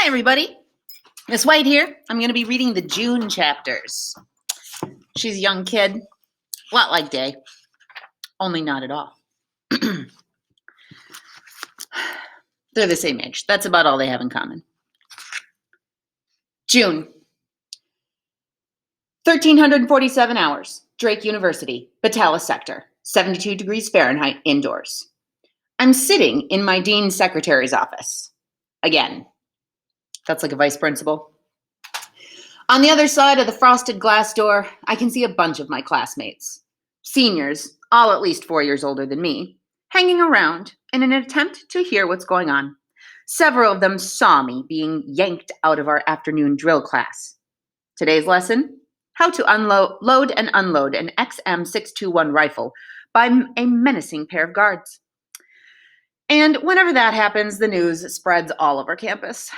Hi, everybody. Miss White here. I'm going to be reading the June chapters. She's a young kid, a lot like Day, only not at all. They're the same age. That's about all they have in common. June. 1,347 hours. Drake University, Batala Sector, 72 degrees Fahrenheit indoors. I'm sitting in my dean's secretary's office. Again. That's like a vice principal. On the other side of the frosted glass door, I can see a bunch of my classmates. Seniors, all at least 4 years older than me, hanging around in an attempt to hear what's going on. Several of them saw me being yanked out of our afternoon drill class. Today's lesson, how to load and unload an XM621 rifle by a menacing pair of guards. And whenever that happens, the news spreads all over campus.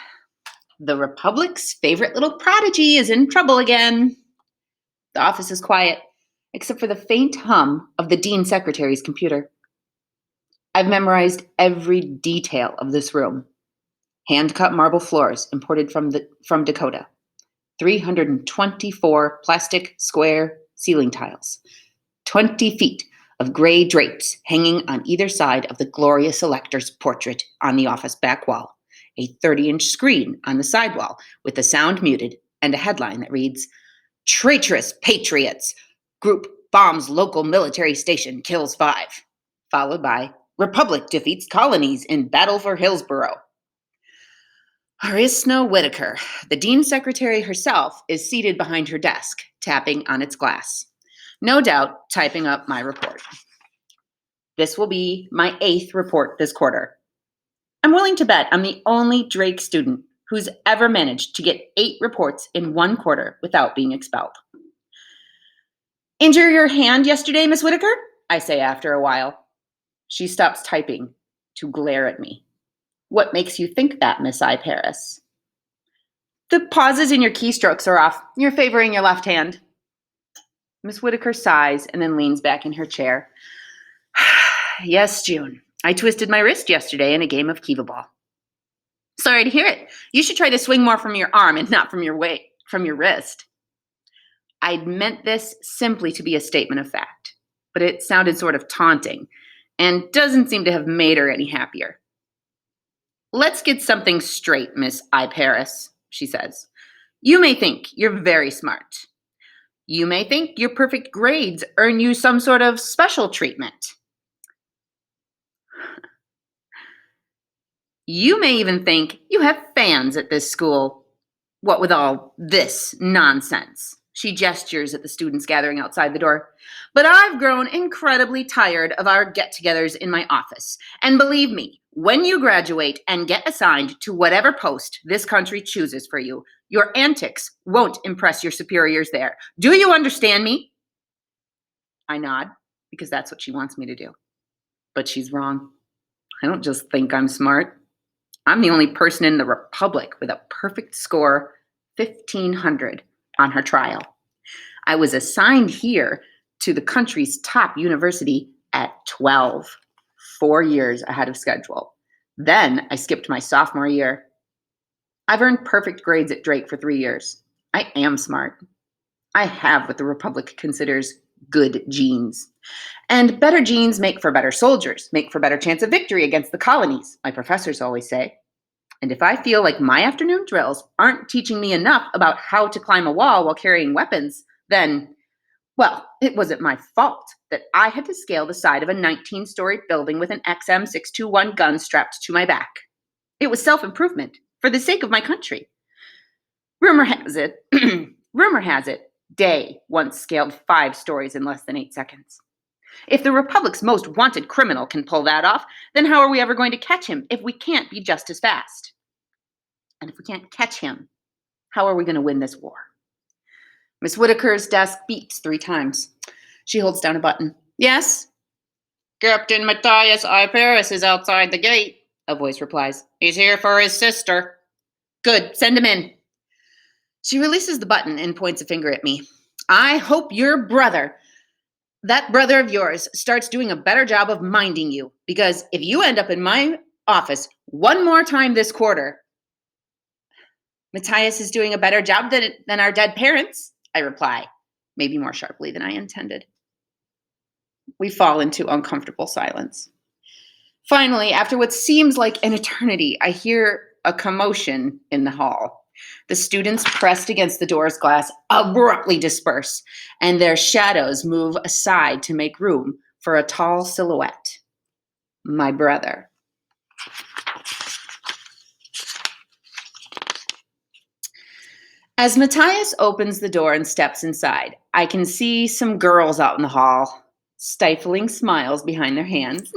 The Republic's favorite little prodigy is in trouble again. The office is quiet, except for the faint hum of the dean secretary's computer. I've memorized every detail of this room. Hand-cut marble floors imported from Dakota. 324 plastic square ceiling tiles. 20 feet of gray drapes hanging on either side of the glorious elector's portrait on the office back wall. A 30-inch screen on the side wall with the sound muted and a headline that reads, "Traitorous Patriots! Group bombs local military station, kills 5." Followed by, "Republic defeats colonies in battle for Hillsborough." Arisna Whitaker, the dean secretary herself, is seated behind her desk, tapping on its glass. No doubt typing up my report. This will be my 8th report this quarter. I'm willing to bet I'm the only Drake student who's ever managed to get 8 reports in 1 quarter without being expelled. "Injure your hand yesterday, Miss Whitaker?" I say after a while. She stops typing to glare at me. "What makes you think that, Miss I. Paris?" "The pauses in your keystrokes are off. You're favoring your left hand." Miss Whitaker sighs and then leans back in her chair. "Yes, June. I twisted my wrist yesterday in a game of kiva ball." "Sorry to hear it. You should try to swing more from your arm and not from your wrist." I'd meant this simply to be a statement of fact, but it sounded sort of taunting and doesn't seem to have made her any happier. "Let's get something straight, Miss I. Paris," she says. "You may think you're very smart. You may think your perfect grades earn you some sort of special treatment. You may even think you have fans at this school. What with all this nonsense?" She gestures at the students gathering outside the door. "But I've grown incredibly tired of our get-togethers in my office. And believe me, when you graduate and get assigned to whatever post this country chooses for you, your antics won't impress your superiors there. Do you understand me?" I nod, because that's what she wants me to do. But she's wrong. I don't just think I'm smart. I'm the only person in the Republic with a perfect score, 1,500, on her trial. I was assigned here to the country's top university at 12, 4 years ahead of schedule. Then I skipped my sophomore year. I've earned perfect grades at Drake for 3 years. I am smart. I have what the Republic considers good genes. And better genes make for better soldiers, make for better chance of victory against the colonies, my professors always say. And if I feel like my afternoon drills aren't teaching me enough about how to climb a wall while carrying weapons, then, well, it wasn't my fault that I had to scale the side of a 19-story building with an XM621 gun strapped to my back. It was self-improvement for the sake of my country. Rumor has it, Day once scaled 5 stories in less than 8 seconds. If the Republic's most wanted criminal can pull that off, then how are we ever going to catch him if we can't be just as fast? And if we can't catch him, how are we going to win this war? Miss Whitaker's desk beeps 3 times. She holds down a button. "Yes?" "Captain Matthias I. Paris is outside the gate," a voice replies. "He's here for his sister." "Good, send him in." She releases the button and points a finger at me. "I hope your brother, that brother of yours, starts doing a better job of minding you, because if you end up in my office one more time this quarter..." Matthias is doing a better job than our dead parents, I reply, maybe more sharply than I intended. We fall into uncomfortable silence. Finally, after what seems like an eternity, I hear a commotion in the hall. The students pressed against the door's glass abruptly disperse, and their shadows move aside to make room for a tall silhouette. My brother. As Matthias opens the door and steps inside, I can see some girls out in the hall, stifling smiles behind their hands.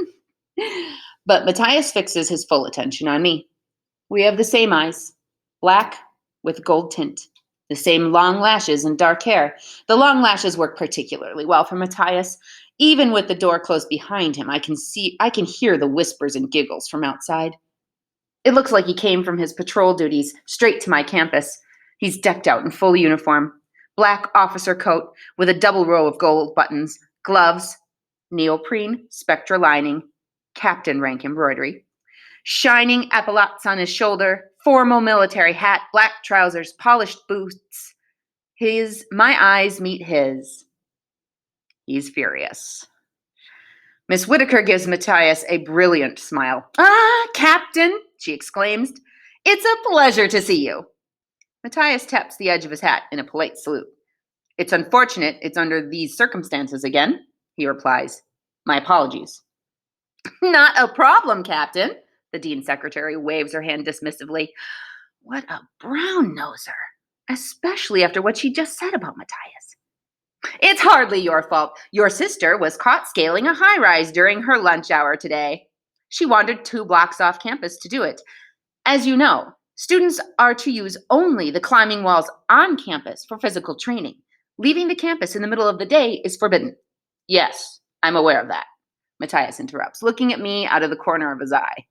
But Matthias fixes his full attention on me. We have the same eyes, black with gold tint, the same long lashes and dark hair. The long lashes work particularly well for Matthias. Even with the door closed behind him, I can hear the whispers and giggles from outside. It looks like he came from his patrol duties straight to my campus. He's decked out in full uniform, black officer coat with a double row of gold buttons, gloves, neoprene, spectra lining, captain rank embroidery, shining epaulets on his shoulder, formal military hat, black trousers, polished boots. My eyes meet his. He's furious. Miss Whitaker gives Matthias a brilliant smile. "Ah, Captain," she exclaims. "It's a pleasure to see you." Matthias taps the edge of his hat in a polite salute. "It's unfortunate it's under these circumstances again," he replies. "My apologies." "Not a problem, Captain." The Dean Secretary waves her hand dismissively. What a brown-noser, especially after what she just said about Matthias. "It's hardly your fault. Your sister was caught scaling a high-rise during her lunch hour today. She wandered 2 blocks off campus to do it. As you know, students are to use only the climbing walls on campus for physical training. Leaving the campus in the middle of the day is forbidden." "Yes, I'm aware of that," Matthias interrupts, looking at me out of the corner of his eye.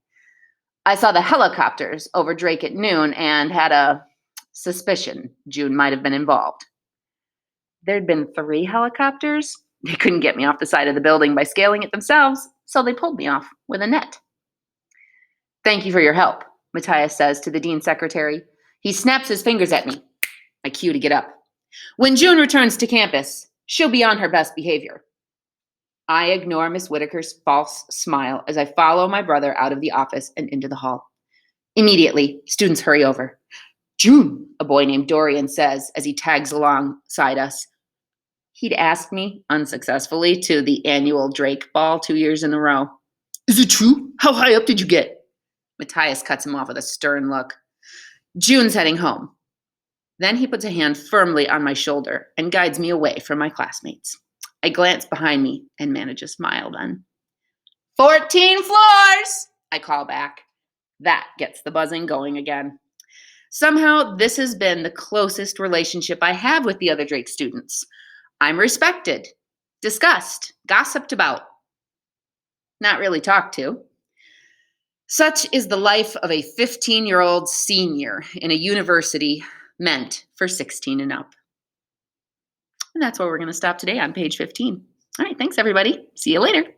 "I saw the helicopters over Drake at noon and had a suspicion June might have been involved." There'd been 3 helicopters. They couldn't get me off the side of the building by scaling it themselves, so they pulled me off with a net. "Thank you for your help," Matthias says to the Dean Secretary. He snaps his fingers at me. I cue to get up. "When June returns to campus, she'll be on her best behavior." I ignore Miss Whitaker's false smile as I follow my brother out of the office and into the hall. Immediately, students hurry over. "June," a boy named Dorian says as he tags alongside us. He'd asked me, unsuccessfully, to the annual Drake Ball 2 years in a row. "Is it true? How high up did you get?" Matthias cuts him off with a stern look. "June's heading home." Then he puts a hand firmly on my shoulder and guides me away from my classmates. I glance behind me and manage a smile then. 14 floors, I call back. That gets the buzzing going again. Somehow, this has been the closest relationship I have with the other Drake students. I'm respected, discussed, gossiped about, not really talked to. Such is the life of a 15-year-old senior in a university meant for 16 and up. And that's where we're going to stop today on page 15. All right, thanks everybody. See you later.